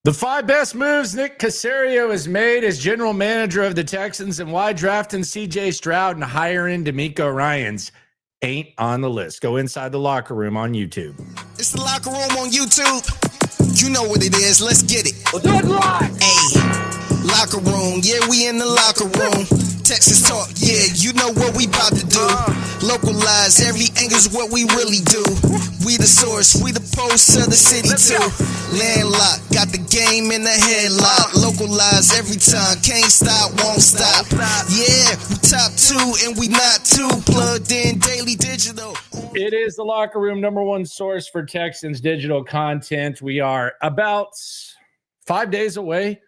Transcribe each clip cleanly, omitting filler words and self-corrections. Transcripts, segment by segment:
The 5 best moves Nick Caserio has made as general manager of the Texans and why drafting CJ Stroud and hiring DeMeco Ryans ain't on the list. Go inside the locker room on YouTube. It's the locker room on YouTube. You know what it is. Let's get it. We'll do it live. Hey, locker room. Yeah, we in the locker room. Texas talk. Yeah, you know what we about to do. Localized. Every angle's what we really do. We the source. We the pulse of the city too. Landlocked. Got the game in the headlock. Localized every time. Can't stop, won't stop. Yeah, we top 2 and we not too. Plugged in daily digital. It is the locker room, number one source for Texans digital content. We are about 5 days away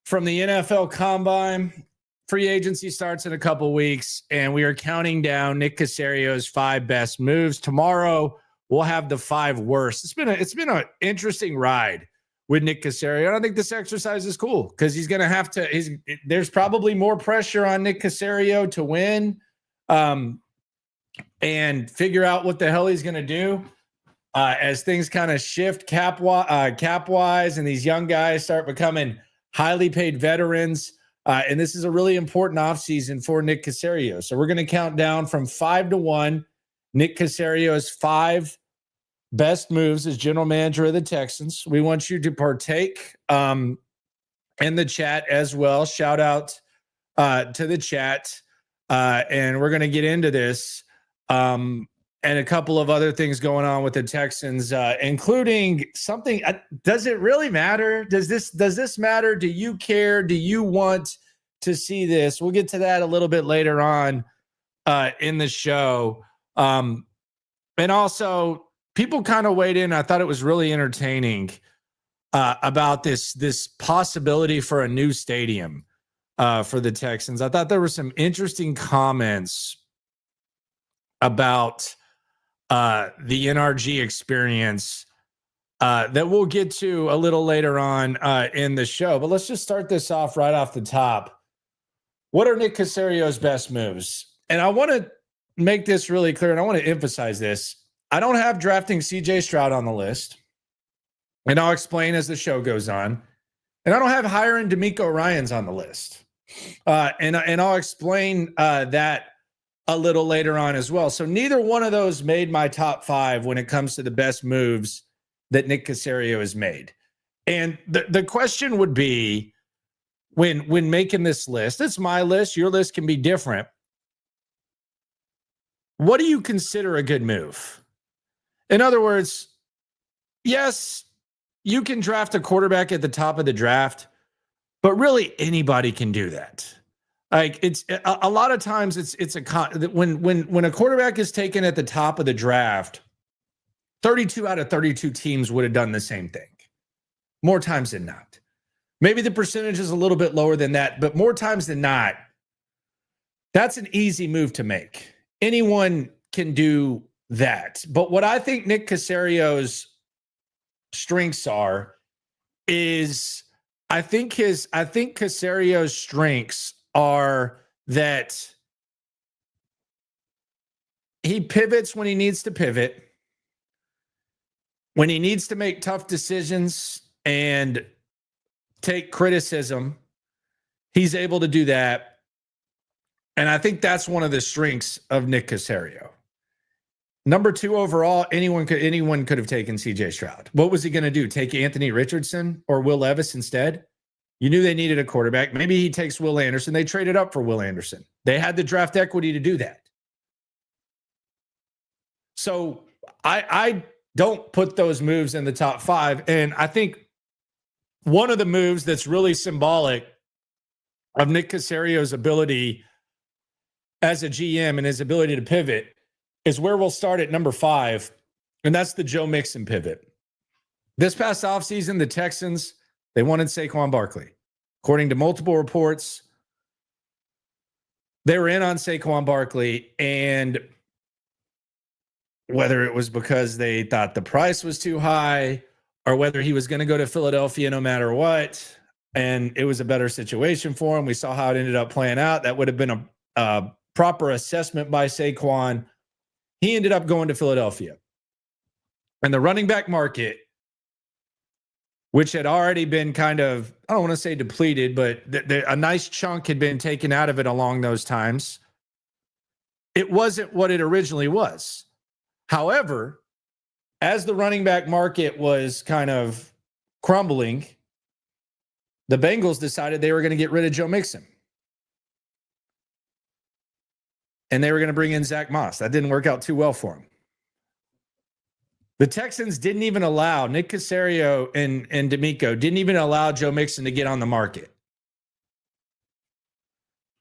from the NFL Combine. Free agency starts in a couple weeks, and we are counting down Nick Caserio's 5 best moves. Tomorrow, we'll have the 5 worst. It's been an interesting ride with Nick Caserio. And I think this exercise is cool because he's going to have to. There's probably more pressure on Nick Caserio to win. And figure out what the hell he's going to do as things kind of shift cap-wise and these young guys start becoming highly paid veterans. And this is a really important offseason for Nick Caserio. So we're going to count down from 5 to 1. Nick Caserio's 5 best moves as general manager of the Texans. We want you to partake in the chat as well. Shout out to the chat. And we're going to get into this. And a couple of other things going on with the Texans, including something. Does it really matter? Does this matter? Do you care? Do you want to see this? We'll get to that a little bit later on in the show. And also, people kind of weighed in. I thought it was really entertaining about this possibility for a new stadium for the Texans. I thought there were some interesting comments about the NRG experience that we'll get to a little later on in the show. But let's just start this off right off the top. What are Nick Caserio's best moves? And I want to make this really clear, and I want to emphasize this. I don't have drafting CJ Stroud on the list, and I'll explain as the show goes on. And I don't have hiring DeMeco Ryans on the list. And I'll explain that a little later on as well. So neither one of those made my top 5 when it comes to the best moves that Nick Caserio has made. And the question would be, when making this list, it's my list, your list can be different. What do you consider a good move? In other words, yes, you can draft a quarterback at the top of the draft, but really anybody can do that. Like it's a lot of times when a quarterback is taken at the top of the draft, 32 out of 32 teams would have done the same thing more times than not. Maybe the percentage is a little bit lower than that, but more times than not, that's an easy move to make. Anyone can do that. But what I think Nick Caserio's strengths are is I think Caserio's strengths are that he pivots when he needs to pivot, when he needs to make tough decisions and take criticism, he's able to do that. And I think that's one of the strengths of Nick Caserio. Number 2 overall, anyone could have taken CJ Stroud. What was he going to do? Take Anthony Richardson or Will Levis instead? You knew they needed a quarterback. Maybe he takes Will Anderson. They traded up for Will Anderson. They had the draft equity to do that. So I don't put those moves in the top 5. And I think one of the moves that's really symbolic of Nick Caserio's ability as a GM and his ability to pivot is where we'll start at number 5. And that's the Joe Mixon pivot. This past offseason, the Texans, they wanted Saquon Barkley. According to multiple reports, they were in on Saquon Barkley, and whether it was because they thought the price was too high or whether he was going to go to Philadelphia no matter what, and it was a better situation for him. We saw how it ended up playing out. That would have been a proper assessment by Saquon. He ended up going to Philadelphia. And the running back market which had already been kind of, I don't want to say depleted, but a nice chunk had been taken out of it along those times. It wasn't what it originally was. However, as the running back market was kind of crumbling, the Bengals decided they were going to get rid of Joe Mixon. And they were going to bring in Zach Moss. That didn't work out too well for him. The Texans didn't even allow Nick Caserio and DeMeco didn't even allow Joe Mixon to get on the market.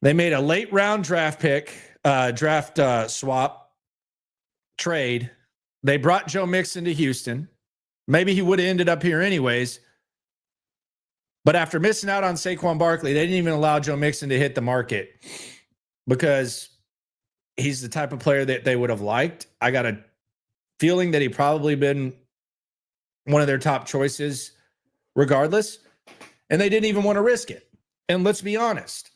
They made a late round draft swap trade. They brought Joe Mixon to Houston. Maybe he would have ended up here anyways. But after missing out on Saquon Barkley, they didn't even allow Joe Mixon to hit the market because he's the type of player that they would have liked. I got a feeling that he probably been one of their top choices regardless. And they didn't even want to risk it. And let's be honest.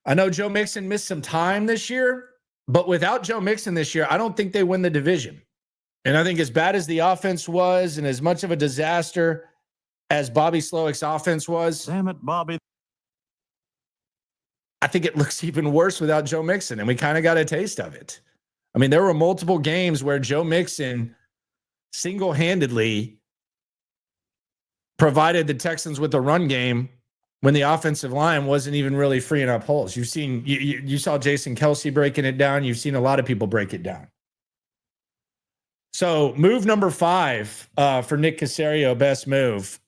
I know Joe Mixon missed some time this year, but without Joe Mixon this year, I don't think they win the division. And I think as bad as the offense was and as much of a disaster as Bobby Slowick's offense was, Damn it, Bobby. I think it looks even worse without Joe Mixon, and we kind of got a taste of it. I mean, there were multiple games where Joe Mixon single-handedly provided the Texans with a run game when the offensive line wasn't even really freeing up holes. You saw Jason Kelce breaking it down. You've seen a lot of people break it down. So move number 5 for Nick Caserio, best move,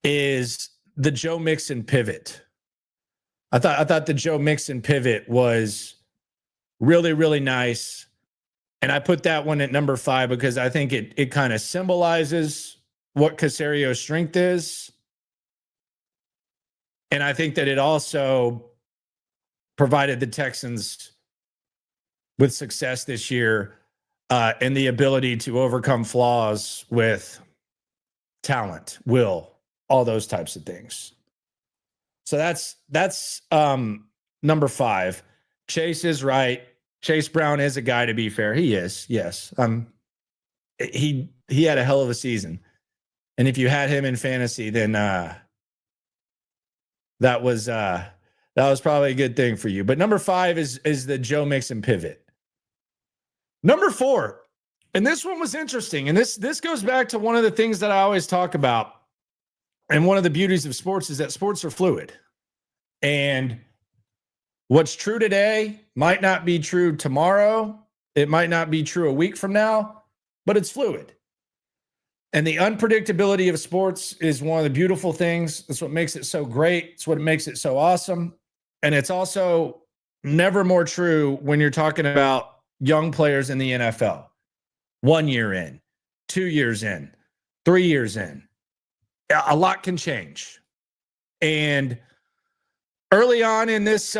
is the Joe Mixon pivot. I thought the Joe Mixon pivot was really, really nice. And I put that one at number 5 because I think it kind of symbolizes what Caserio's strength is. And I think that it also provided the Texans with success this year and the ability to overcome flaws with talent, will, all those types of things. So that's number 5. Chase is right. Chase Brown is a guy, to be fair. He is, yes. He had a hell of a season. And if you had him in fantasy, then that was probably a good thing for you. But number 5 is the Joe Mixon pivot. Number 4, and this one was interesting. And this goes back to one of the things that I always talk about. And one of the beauties of sports is that sports are fluid. And what's true today might not be true tomorrow. It might not be true a week from now, but it's fluid. And the unpredictability of sports is one of the beautiful things. That's what makes it so great. It's what makes it so awesome. And it's also never more true when you're talking about young players in the NFL. 1 year in, 2 years in, 3 years in. A lot can change. And early on in this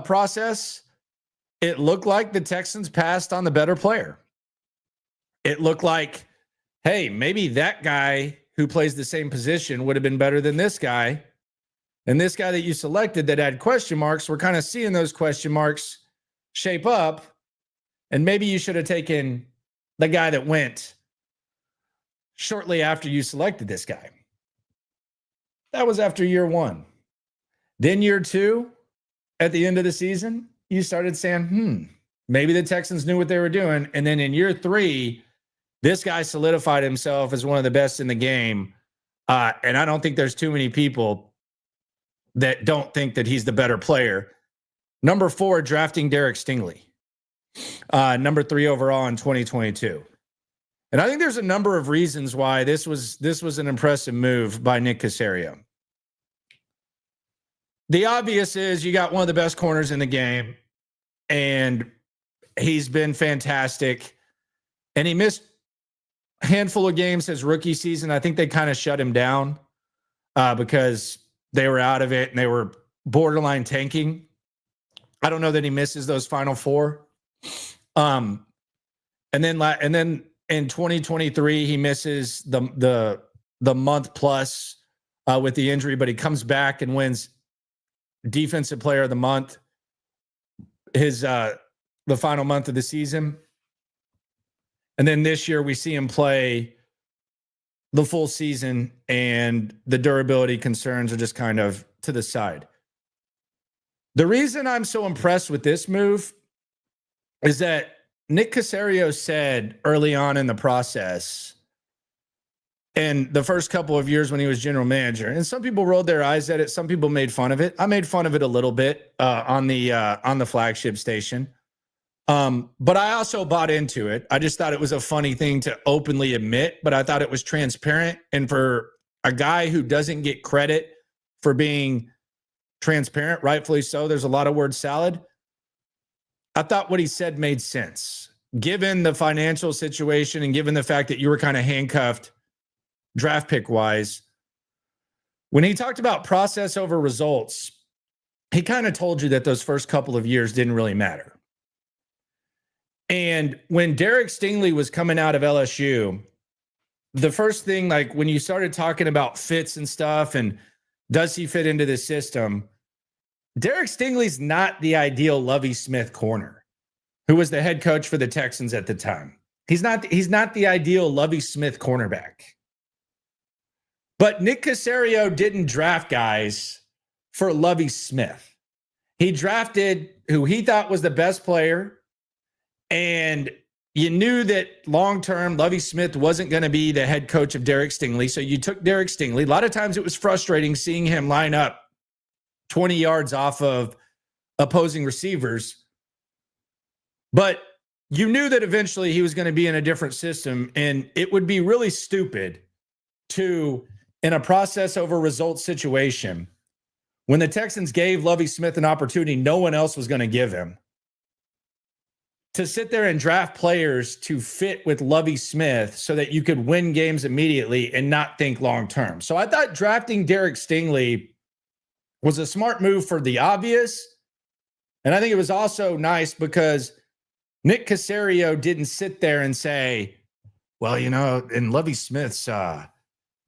process, it looked like the Texans passed on the better player. It looked like, hey, maybe that guy who plays the same position would have been better than this guy. And this guy that you selected that had question marks, we're kind of seeing those question marks shape up. And maybe you should have taken the guy that went shortly after you selected this guy. That was after year 1. Then year 2, at the end of the season, you started saying, maybe the Texans knew what they were doing. And then in year 3, this guy solidified himself as one of the best in the game. And I don't think there's too many people that don't think that he's the better player. Number 4, drafting Derek Stingley. Number 3 overall in 2022. And I think there's a number of reasons why this was an impressive move by Nick Caserio. The obvious is you got one of the best corners in the game, and he's been fantastic. And he missed a handful of games his rookie season. I think they kind of shut him down because they were out of it and they were borderline tanking. I don't know that he misses those final 4. And then in 2023, he misses the month plus with the injury, but he comes back and wins Defensive Player of the Month, the final month of the season. And then this year we see him play the full season, and the durability concerns are just kind of to the side. The reason I'm so impressed with this move is that Nick Caserio said early on in the process, and the first couple of years when he was general manager, and some people rolled their eyes at it, some people made fun of it. I made fun of it a little bit on the flagship station. But I also bought into it. I just thought it was a funny thing to openly admit, but I thought it was transparent. And for a guy who doesn't get credit for being transparent, rightfully so, there's a lot of word salad. I thought what he said made sense, given the financial situation and given the fact that you were kind of handcuffed draft pick wise. When he talked about process over results, he kind of told you that those first couple of years didn't really matter. And when Derek Stingley was coming out of LSU, the first thing, like when you started talking about fits and stuff and does he fit into the system, Derek Stingley's not the ideal Lovie Smith corner, who was the head coach for the Texans at the time. He's not the ideal Lovie Smith cornerback. But Nick Caserio didn't draft guys for Lovie Smith. He drafted who he thought was the best player, and you knew that long-term Lovie Smith wasn't going to be the head coach of Derek Stingley, so you took Derek Stingley. A lot of times it was frustrating seeing him line up 20 yards off of opposing receivers, but you knew that eventually he was going to be in a different system, and it would be really stupid to, in a process over results situation, when the Texans gave Lovie Smith an opportunity no one else was going to give him, to sit there and draft players to fit with Lovie Smith so that you could win games immediately and not think long-term. So I thought drafting Derek Stingley was a smart move for the obvious. And I think it was also nice because Nick Caserio didn't sit there and say, well, you know, in Lovie Smith's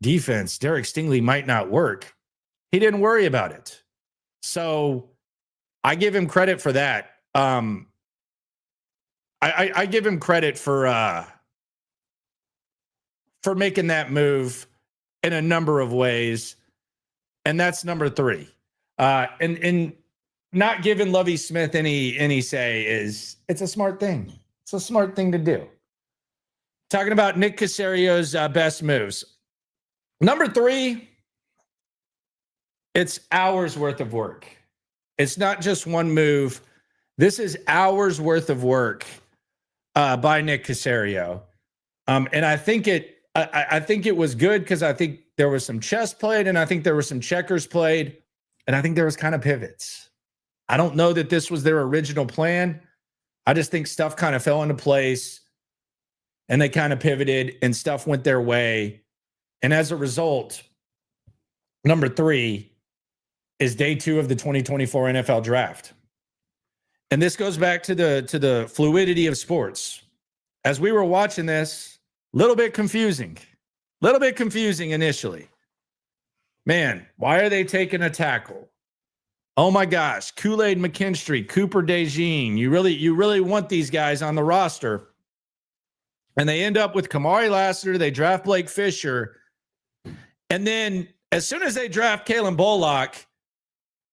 defense, Derek Stingley might not work. He didn't worry about it. So I give him credit for that. I give him credit for making that move in a number of ways. And that's number 3. And not giving Lovie Smith any say it's a smart thing. It's a smart thing to do. Talking about Nick Caserio's best moves. Number 3, it's hours worth of work. It's not just one move. This is hours worth of work by Nick Caserio. And I think it was good because I think there was some chess played, and I think there were some checkers played, and I think there was kind of pivots. I don't know that this was their original plan. I just think stuff kind of fell into place, and they kind of pivoted, and stuff went their way. And as a result, number 3 is day 2 of the 2024 NFL draft. And this goes back to the fluidity of sports. As we were watching this, a little bit confusing initially. Man, why are they taking a tackle? Oh my gosh, Kool-Aid McKinstry, Cooper DeJean. You really want these guys on the roster. And they end up with Kamari Lassiter. They draft Blake Fisher. And then as soon as they draft Kalen Bullock,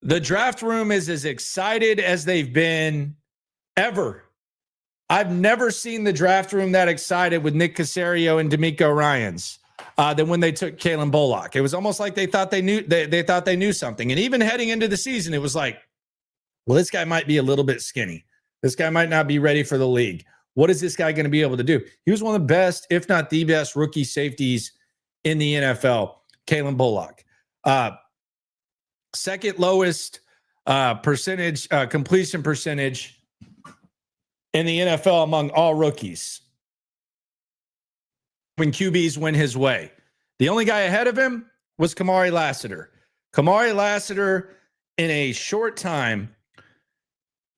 the draft room is as excited as they've been ever. I've never seen the draft room that excited with Nick Caserio and DeMeco Ryans than when they took Kalen Bullock. It was almost like they thought they knew something. And even heading into the season, it was like, well, this guy might be a little bit skinny. This guy might not be ready for the league. What is this guy going to be able to do? He was one of the best, if not the best, rookie safeties in the NFL, Kalen Bullock. Second lowest completion percentage in the NFL among all rookies when QBs went his way. The only guy ahead of him was Kamari Lassiter. Kamari Lassiter, in a short time,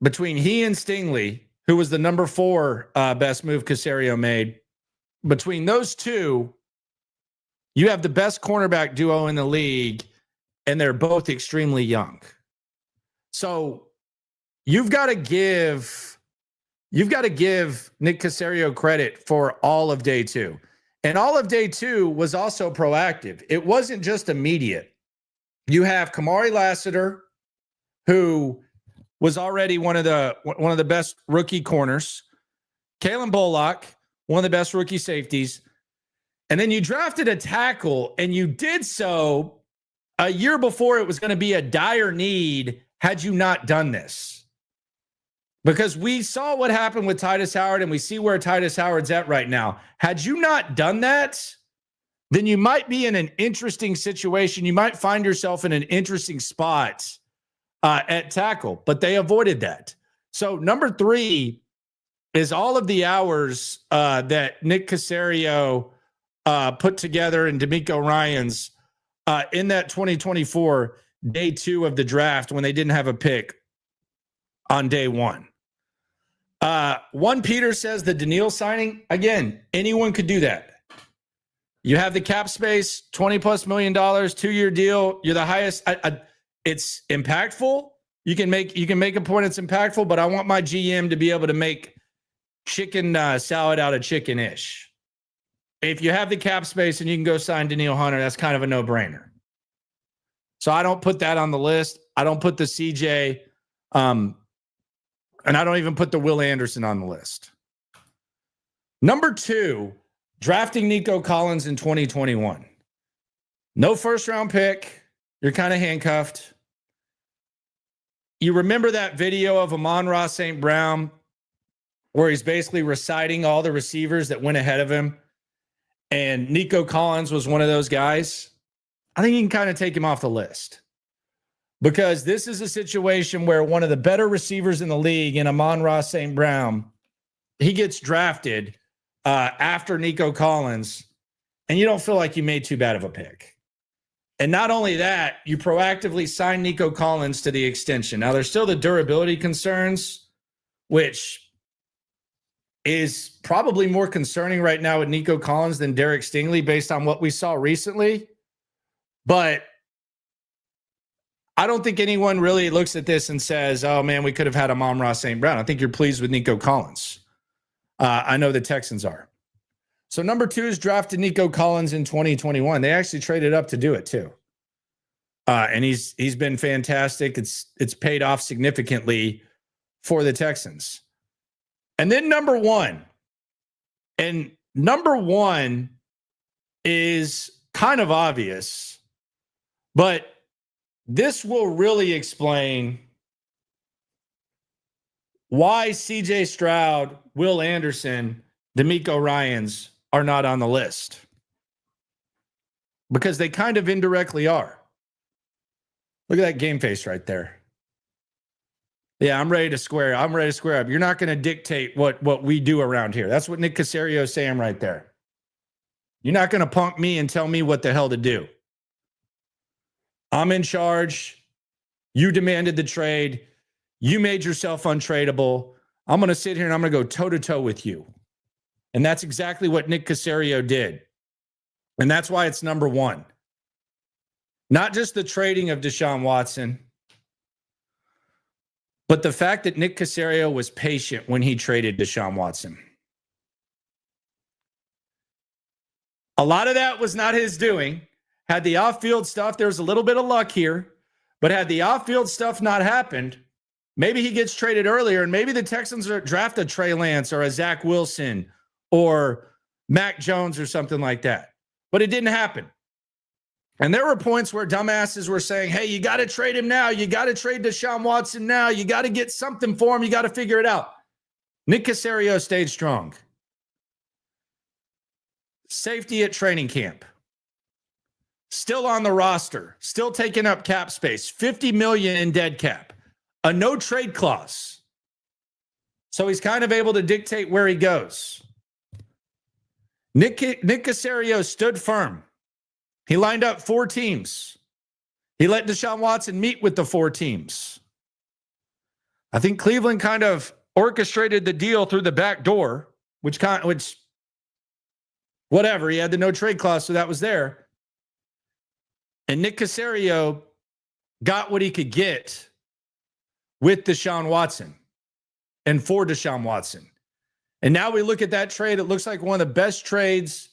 between he and Stingley, who was the number 4 best move Caserio made, between those two, you have the best cornerback duo in the league, and they're both extremely young. So you've got to give Nick Caserio credit for all of day 2. And all of day 2 was also proactive. It wasn't just immediate. You have Kamari Lassiter, who was already one of the best rookie corners. Kalen Bullock, one of the best rookie safeties. And then you drafted a tackle, and you did so a year before it was going to be a dire need had you not done this. Because we saw what happened with Titus Howard, and we see where Titus Howard's at right now. Had you not done that, then you might be in an interesting situation. You might find yourself in an interesting spot at tackle, but they avoided that. So number 3 is all of the hours that Nick Caserio put together and DeMeco Ryans in that 2024 day 2 of the draft when they didn't have a pick on day 1. One Peter says the Daniil signing, again, anyone could do that. You have the cap space, $20+ million, 2-year deal. You're the highest. It's impactful. You can make a point it's impactful, but I want my GM to be able to make chicken salad out of chicken-ish. If you have the cap space and you can go sign Daniil Hunter, that's kind of a no-brainer. So I don't put that on the list. I don't put the CJ, and I don't even put the Will Anderson on the list. Number 2, drafting Nico Collins in 2021. No first-round pick. You're kind of handcuffed. You remember that video of Amon-Ra St. Brown where he's basically reciting all the receivers that went ahead of him, and Nico Collins was one of those guys? I think you can kind of take him off the list, because this is a situation where one of the better receivers in the league, in Amon-Ra St. Brown, he gets drafted after Nico Collins, and you don't feel like you made too bad of a pick. And not only that, you proactively sign Nico Collins to the extension. Now, there's still the durability concerns, which is probably more concerning right now with Nico Collins than Derek Stingley based on what we saw recently. But I don't think anyone really looks at this and says, oh, man, we could have had Amon-Ra St. Brown. I think you're pleased with Nico Collins. I know the Texans are. So number 2 is drafted Nico Collins in 2021. They actually traded up to do it too. And he's been fantastic. It's paid off significantly for the Texans. And then number 1. And number 1 is kind of obvious, but this will really explain why CJ Stroud, Will Anderson, DeMeco Ryans are not on the list. Because they kind of indirectly are. Look at that game face right there. Yeah, I'm ready to square up. You're not going to dictate what we do around here. That's what Nick Caserio is saying right there. You're not going to punk me and tell me what the hell to do. I'm in charge. You demanded the trade. You made yourself untradeable. I'm going to sit here and I'm going to go toe-to-toe with you. And that's exactly what Nick Caserio did. And that's why it's number 1. Not just the trading of Deshaun Watson, but the fact that Nick Caserio was patient when he traded Deshaun Watson. A lot of that was not his doing. Had the off-field stuff, there was a little bit of luck here, but had the off-field stuff not happened, maybe he gets traded earlier, and maybe the Texans draft a Trey Lance or a Zach Wilson or Mac Jones or something like that. But it didn't happen. And there were points where dumbasses were saying, hey, you got to trade him now. You got to trade Deshaun Watson now. You got to get something for him. You got to figure it out. Nick Caserio stayed strong. Safety at training camp. Still on the roster. Still taking up cap space. $50 million in dead cap. A no trade clause. So he's kind of able to dictate where he goes. Nick Caserio stood firm. He lined up 4 teams. He let Deshaun Watson meet with the 4 teams. I think Cleveland kind of orchestrated the deal through the back door, which whatever. He had the no trade clause, so that was there. And Nick Caserio got what he could get with Deshaun Watson and for Deshaun Watson. And now we look at that trade. It looks like one of the best trades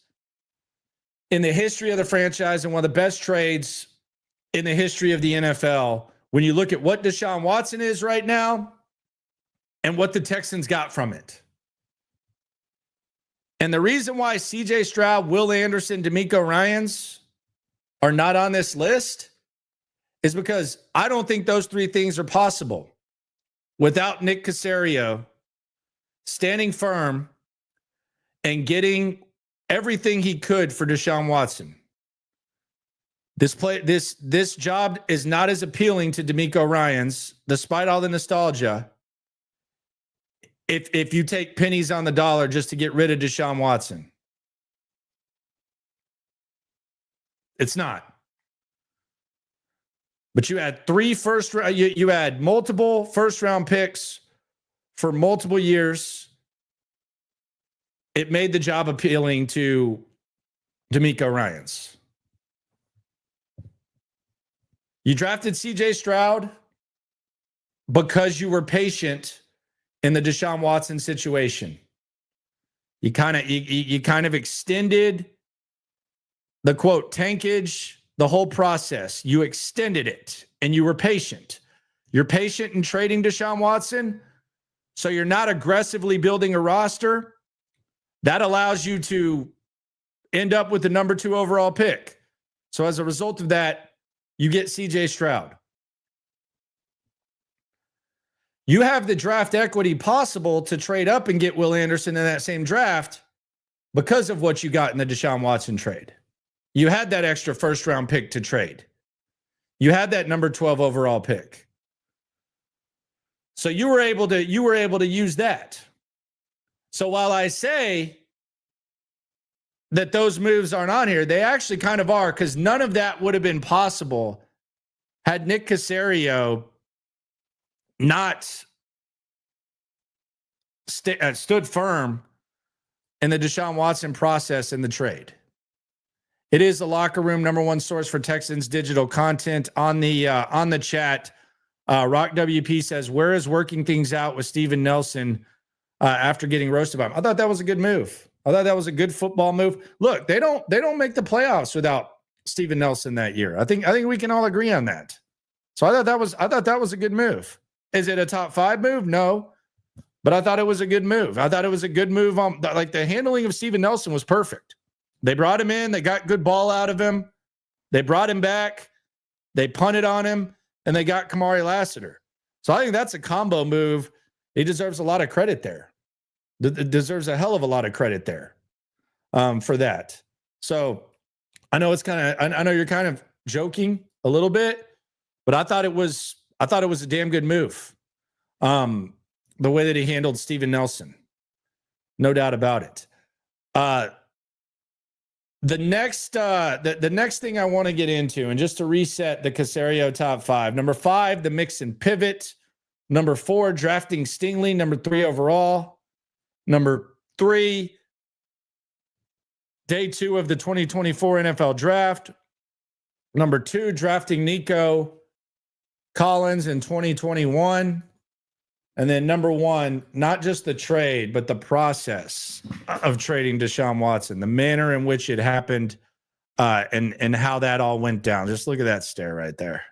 in the history of the franchise and one of the best trades in the history of the NFL when you look at what Deshaun Watson is right now and what the Texans got from it. And the reason why CJ Stroud, Will Anderson, DeMeco Ryans are not on this list is because I don't think those three things are possible without Nick Caserio standing firm and getting everything he could for Deshaun Watson. This job is not as appealing to DeMeco Ryans, despite all the nostalgia, if you take pennies on the dollar just to get rid of Deshaun Watson. It's not. But you had you had multiple first-round picks for multiple years. It made the job appealing to DeMeco Ryans. You drafted CJ Stroud because you were patient in the Deshaun Watson situation. You kind of extended the quote tankage, the whole process. You extended it and you were patient. You're patient in trading Deshaun Watson, so you're not aggressively building a roster. That allows you to end up with the number 2 overall pick. So as a result of that, you get CJ Stroud. You have the draft equity possible to trade up and get Will Anderson in that same draft because of what you got in the Deshaun Watson trade. You had that extra first-round pick to trade. You had that number 12 overall pick. So you were able to use that. So while I say that those moves aren't on here, they actually kind of are, because none of that would have been possible had Nick Caserio not stood firm in the Deshaun Watson process in the trade. It is the Locker Room, #1 source for Texans digital content. On the chat, Rock WP says, where is working things out with Steven Nelson after getting roasted by him? I thought that was a good move. I thought that was a good football move. Look, they don't make the playoffs without Steven Nelson that year. I think we can all agree on that. So I thought that was a good move. Is it a top 5 move? No. But I thought it was a good move. I thought it was a good move on, like, the handling of Steven Nelson was perfect. They brought him in, they got good ball out of him. They brought him back, they punted on him, and they got Kamari Lassiter. So I think that's a combo move. He deserves a lot of credit there. Deserves a hell of a lot of credit there for that. So I know I know you're kind of joking a little bit, but I thought it was a damn good move. The way that he handled Steven Nelson, no doubt about it. The next thing I want to get into, and just to reset the Caserio top 5, number 5, the mix and pivot. Number 4, drafting Stingley, number 3 overall. Number 3, day 2 of the 2024 NFL draft. Number 2, drafting Nico Collins in 2021. And then number 1, not just the trade, but the process of trading Deshaun Watson, the manner in which it happened, and how that all went down. Just look at that stare right there.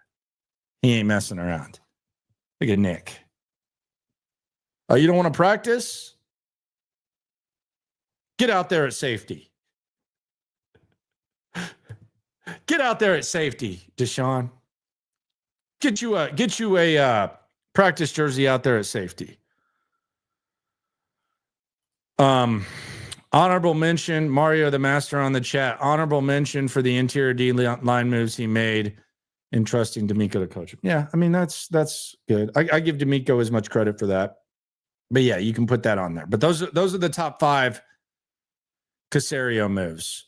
He ain't messing around. Look at Nick. Oh, you don't want to practice? Get out there at safety. Get out there at safety, Deshaun. Get you a practice jersey out there at safety. Honorable mention, Mario the Master on the chat. Honorable mention for the interior D line moves he made in trusting DeMeco to coach him. Yeah, I mean, that's good. I give DeMeco as much credit for that. But yeah, you can put that on there. But those are the top 5 Caserio moves.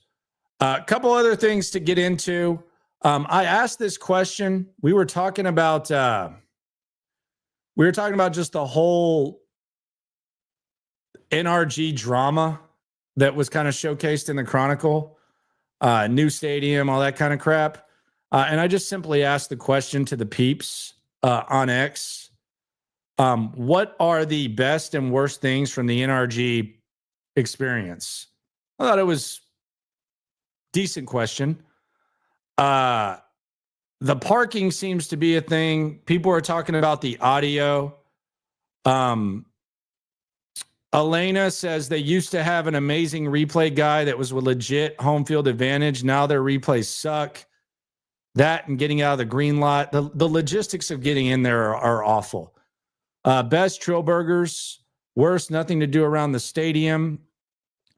A couple other things to get into. I asked this question. We were talking about just the whole NRG drama that was kind of showcased in the Chronicle, new stadium, all that kind of crap. And I just simply asked the question to the peeps on X. What are the best and worst things from the NRG experience? I thought it was decent question. The parking seems to be a thing. People are talking about the audio. Elena says they used to have an amazing replay guy that was with legit home field advantage. Now their replays suck. That and getting out of the green lot. The logistics of getting in there are awful. Best Trillburgers. Worst, nothing to do around the stadium.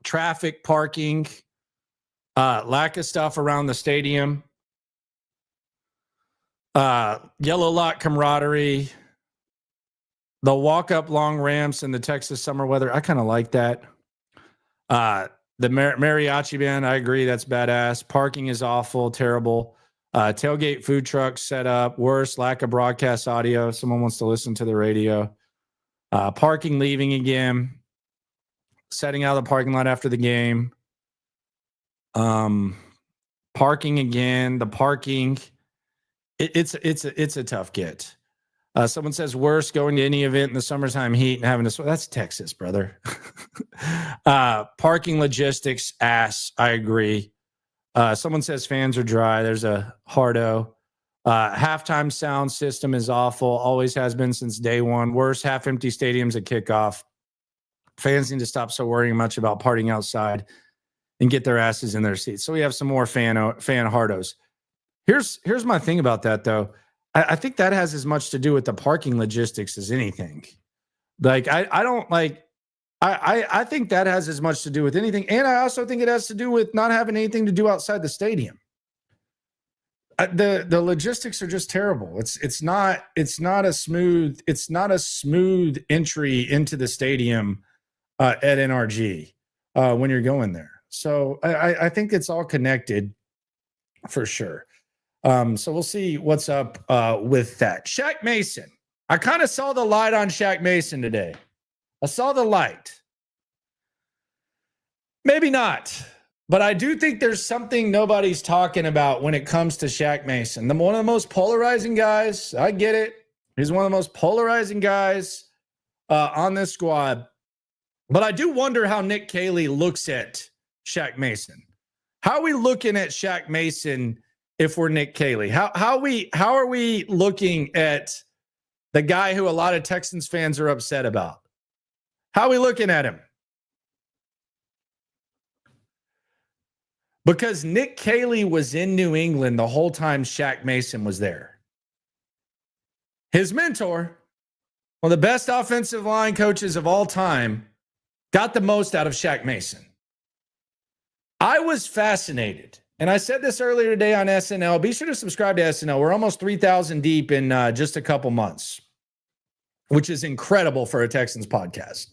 Traffic, parking. Lack of stuff around the stadium. Yellow lot camaraderie. The walk-up long ramps in the Texas summer weather. I kind of like that. The mariachi band, I agree. That's badass. Parking is awful, terrible. Tailgate food trucks set up. Worse, lack of broadcast audio. Someone wants to listen to the radio. Parking leaving again. Setting out of the parking lot after the game. Parking again. The parking. It's a tough get. Someone says worse, going to any event in the summertime heat and having to. That's Texas, brother. Parking logistics, ass. I agree. Someone says fans are dry. There's a hardo. Halftime sound system is awful. Always has been since day one. Worse, half empty stadiums at kickoff. Fans need to stop so worrying much about partying outside and get their asses in their seats. So we have some more fan hardos. Here's my thing about that, though. I think that has as much to do with the parking logistics as anything. Like, I don't like, I think that has as much to do with anything. And I also think it has to do with not having anything to do outside the stadium. The logistics are just terrible. It's not a smooth entry into the stadium at NRG when you're going there. So I think it's all connected for sure. So we'll see what's up with that. Shaq Mason. I kind of saw the light on Shaq Mason today. I saw the light. Maybe not. But I do think there's something nobody's talking about when it comes to Shaq Mason. One of the most polarizing guys. I get it. He's one of the most polarizing guys on this squad. But I do wonder how Nick Cayley looks at Shaq Mason. How are we looking at Shaq Mason if we're Nick Cayley? How are we looking at the guy who a lot of Texans fans are upset about? How are we looking at him? Because Nick Cayley was in New England the whole time Shaq Mason was there. His mentor, one of the best offensive line coaches of all time, got the most out of Shaq Mason. I was fascinated. And I said this earlier today on SNL. Be sure to subscribe to SNL. We're almost 3,000 deep in just a couple months, which is incredible for a Texans podcast.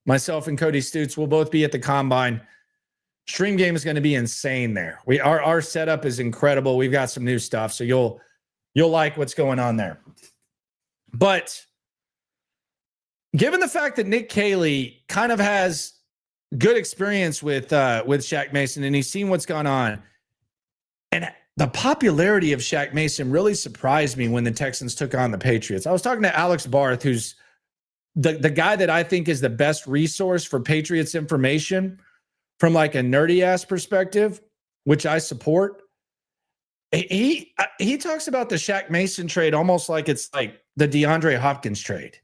Myself and Cody Stoots will both be at the Combine. Stream game is going to be insane there. Our setup is incredible. We've got some new stuff, so you'll like what's going on there. But given the fact that Nick Cayley kind of has good experience with Shaq Mason, and he's seen what's gone on, and the popularity of Shaq Mason really surprised me when the Texans took on the Patriots. I was talking to Alex Barth, who's the guy that I think is the best resource for Patriots information from like a nerdy ass perspective, which I support. He talks about the Shaq Mason trade almost like it's like the DeAndre Hopkins trade.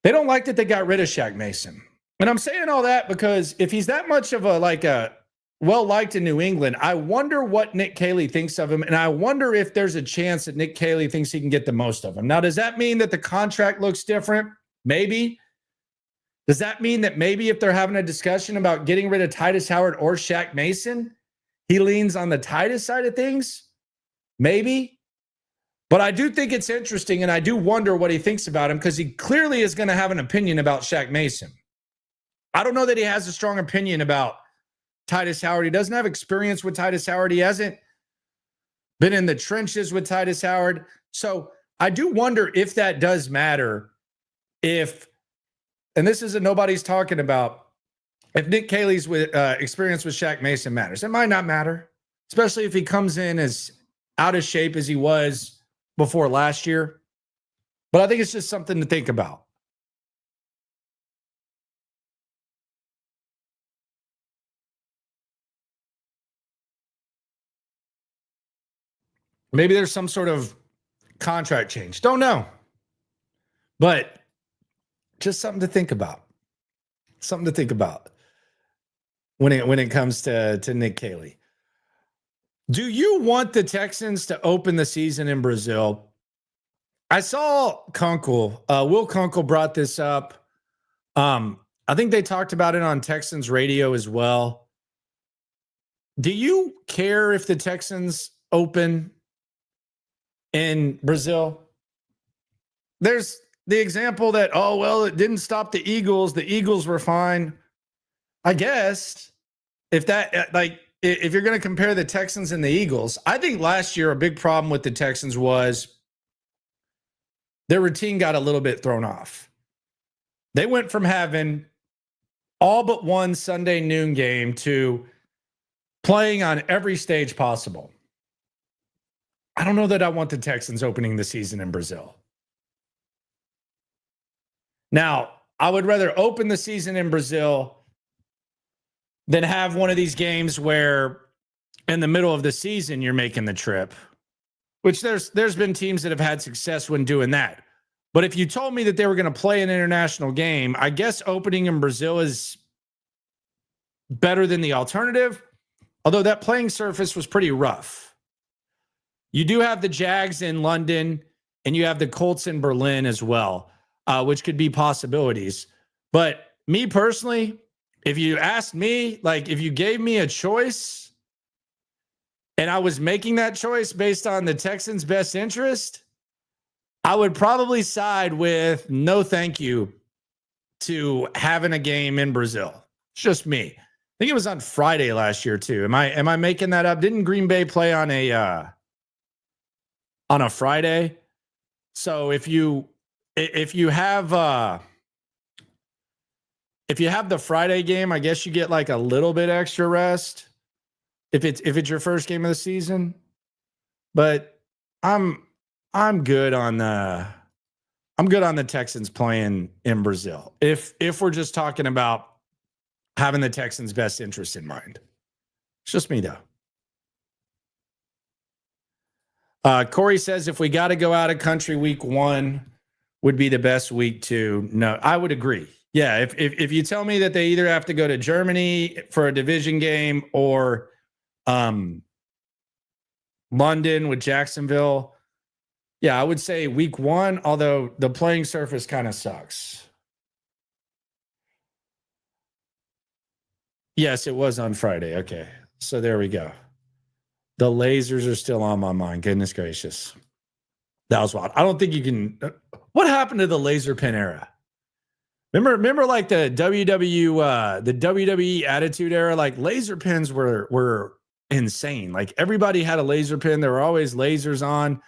They don't like that they got rid of Shaq Mason. And I'm saying all that because if he's that much of a well-liked in New England, I wonder what Nick Cayley thinks of him. And I wonder if there's a chance that Nick Cayley thinks he can get the most of him. Now, does that mean that the contract looks different? Maybe. Does that mean that maybe if they're having a discussion about getting rid of Titus Howard or Shaq Mason, he leans on the Titus side of things? Maybe. But I do think it's interesting, and I do wonder what he thinks about him because he clearly is going to have an opinion about Shaq Mason. I don't know that he has a strong opinion about Titus Howard. He doesn't have experience with Titus Howard. He hasn't been in the trenches with Titus Howard. So I do wonder if that does matter. And this is nobody's talking about, if Nick Cayley's experience with Shaq Mason matters. It might not matter, especially if he comes in as out of shape as he was before last year. But I think it's just something to think about. Maybe there's some sort of contract change. Don't know. But just something to think about. Something to think about when it comes to Nick Caserio. Do you want the Texans to open the season in Brazil? I saw Kunkel. Will Kunkel brought this up. I think they talked about it on Texans radio as well. Do you care if the Texans open in Brazil? There's the example that, oh, well, it didn't stop the Eagles. The Eagles were fine. I guess if you're going to compare the Texans and the Eagles, I think last year a big problem with the Texans was their routine got a little bit thrown off. They went from having all but one Sunday noon game to playing on every stage possible. I don't know that I want the Texans opening the season in Brazil. Now, I would rather open the season in Brazil than have one of these games where in the middle of the season you're making the trip, which there's been teams that have had success when doing that. But if you told me that they were going to play an international game, I guess opening in Brazil is better than the alternative, although that playing surface was pretty rough. You do have the Jags in London, and you have the Colts in Berlin as well, which could be possibilities. But me personally, if you asked me, like if you gave me a choice and I was making that choice based on the Texans' best interest, I would probably side with no thank you to having a game in Brazil. It's just me. I think it was on Friday last year too. Am I making that up? Didn't Green Bay play on a Friday? So if you have the Friday game, I guess you get like a little bit extra rest if it's your first game of the season. But I'm good on the Texans playing in Brazil. If we're just talking about having the Texans' best interest in mind. It's just me though. Corey says if we got to go out of country, week 1 would be the best week 2. No, I would agree. Yeah, if you tell me that they either have to go to Germany for a division game or London with Jacksonville, yeah, I would say week 1, although the playing surface kind of sucks. Yes, it was on Friday. Okay, so there we go. The lasers are still on my mind. Goodness gracious. That was wild. I don't think you can. What happened to the laser pin era? Remember like the WWE Attitude Era? Like laser pins were insane. Like everybody had a laser pin. There were always lasers on.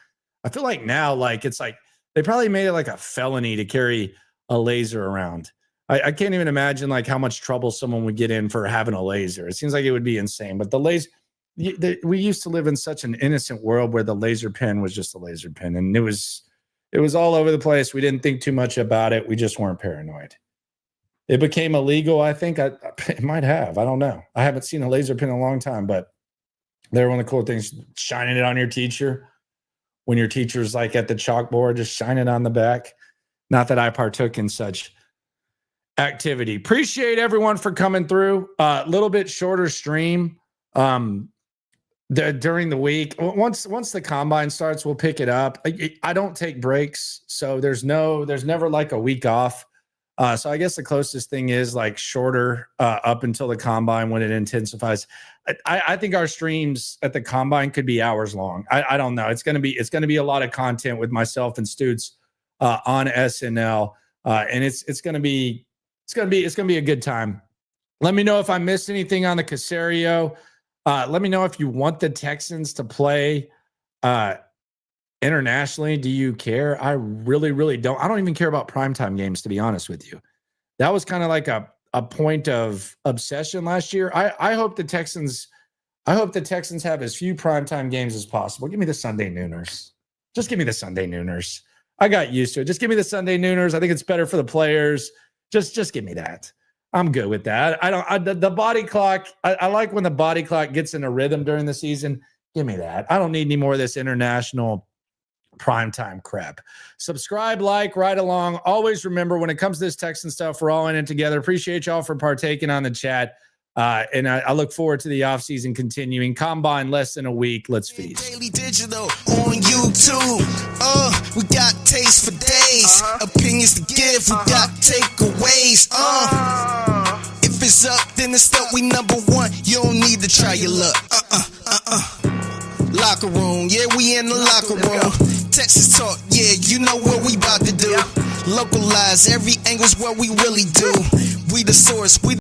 I feel like now, like it's like they probably made it like a felony to carry a laser around. I can't even imagine like how much trouble someone would get in for having a laser. It seems like it would be insane. But the laser, we used to live in such an innocent world where the laser pen was just a laser pen, and it was all over the place. We didn't think too much about it. We just weren't paranoid. It became illegal. I think it might have. I don't know. I haven't seen a laser pen in a long time, but they're one of the cool things, shining it on your teacher when your teacher's like at the chalkboard, just shine it on the back. Not that I partook in such activity. Appreciate everyone for coming through. A little bit shorter stream during the week. Once the combine starts, we'll pick it up. I don't take breaks, so there's never like a week off. So I guess the closest thing is like shorter up until the combine when it intensifies. I think our streams at the combine could be hours long. I don't know. It's gonna be a lot of content with myself and Stoots on SNL, and it's gonna be a good time. Let me know if I missed anything on the Caserio. Let me know if you want the Texans to play internationally. Do you care? I really, really don't. I don't even care about primetime games, to be honest with you. That was kind of like a point of obsession last year. I hope the Texans have as few primetime games as possible. Give me the Sunday nooners. Just give me the Sunday nooners. I got used to it. Just give me the Sunday nooners. I think it's better for the players. Just give me that. I'm good with that. The body clock. I like when the body clock gets in a rhythm during the season. Give me that. I don't need any more of this international primetime crap. Subscribe, like, right along. Always remember, when it comes to this Texan stuff, we're all in it together. Appreciate y'all for partaking on the chat. And I look forward to the offseason continuing. Combine less than a week. Let's feast. Daily digital on YouTube. We got taste for days. Opinions to give. We got takeaways. If it's up, then it's up. We number one. You don't need to try your luck. Locker room. Yeah, we in the locker room. Texas talk. Yeah, you know what we about to do. Localized. Every angle's what we really do. We the source. We